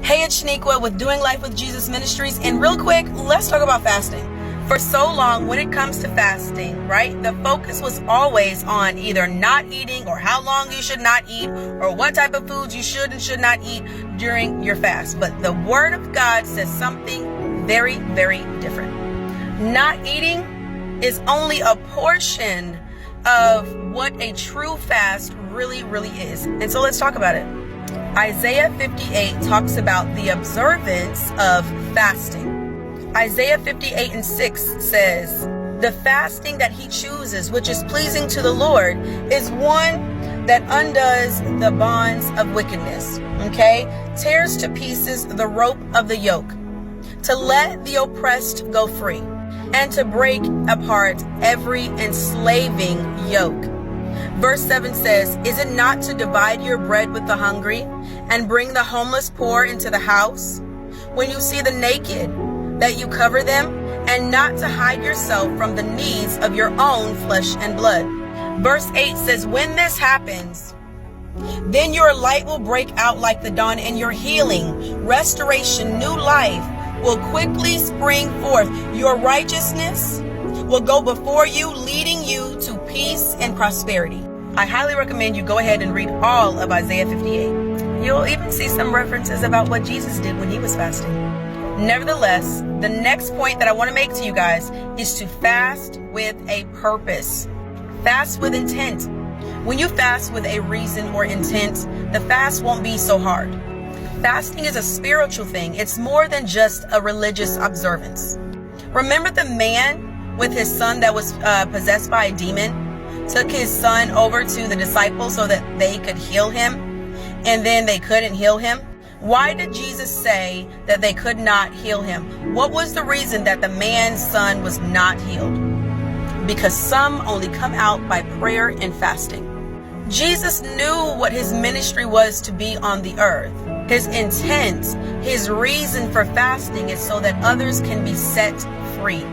Hey, it's Shaniqua with Doing Life with Jesus Ministries, and real quick, let's talk about fasting. For so long, when it comes to fasting, right, the focus was always on either not eating or how long you should not eat or what type of foods you should and should not eat during your fast. But the Word of God says something very, very different. Not eating is only a portion of what a true fast really is. And so let's talk about it. Isaiah 58 talks about the observance of fasting. Isaiah 58:6 says, the fasting that he chooses, which is pleasing to the Lord, is one that undoes the bonds of wickedness, okay? Tears to pieces the rope of the yoke, to let the oppressed go free, and to break apart every enslaving yoke. Verse 7 says, is it not to divide your bread with the hungry and bring the homeless poor into the house? When you see the naked, that you cover them, and not to hide yourself from the needs of your own flesh and blood. Verse 8 says, when this happens, then your light will break out like the dawn, and your healing, restoration, new life will quickly spring forth. Your righteousness will go before you, leading you to peace and prosperity. I highly recommend you go ahead and read all of Isaiah 58. You'll even see some references about what Jesus did when he was fasting. Nevertheless, the next point that I want to make to you guys is to fast with a purpose. Fast with intent. When you fast with a reason or intent, the fast won't be so hard. Fasting is a spiritual thing. It's more than just a religious observance. Remember the man with his son that was possessed by a demon, took his son over to the disciples so that they could heal him, and then they couldn't heal him? Why did Jesus say that they could not heal him? What was the reason that the man's son was not healed? Because some only come out by prayer and fasting. Jesus knew what his ministry was to be on the earth. His intent, his reason for fasting is so that others can be set free.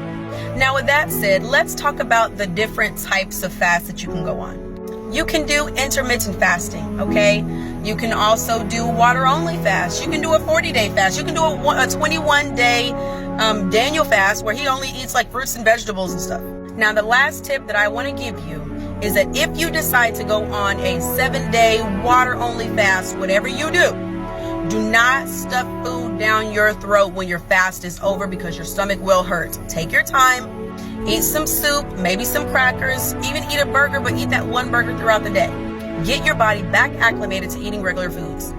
Now, with that said, let's talk about the different types of fasts that you can go on. You can do intermittent fasting, okay? You can also do water-only fast. You can do a 40-day fast. You can do a 21-day Daniel fast where he only eats like fruits and vegetables and stuff. Now, the last tip that I want to give you is that if you decide to go on a 7-day water-only fast, whatever you do not stuff food down your throat when your fast is over, because your stomach will hurt. Take your time. Eat some soup, maybe some crackers, even eat a burger, but eat that one burger throughout the day. Get your body back acclimated to eating regular foods.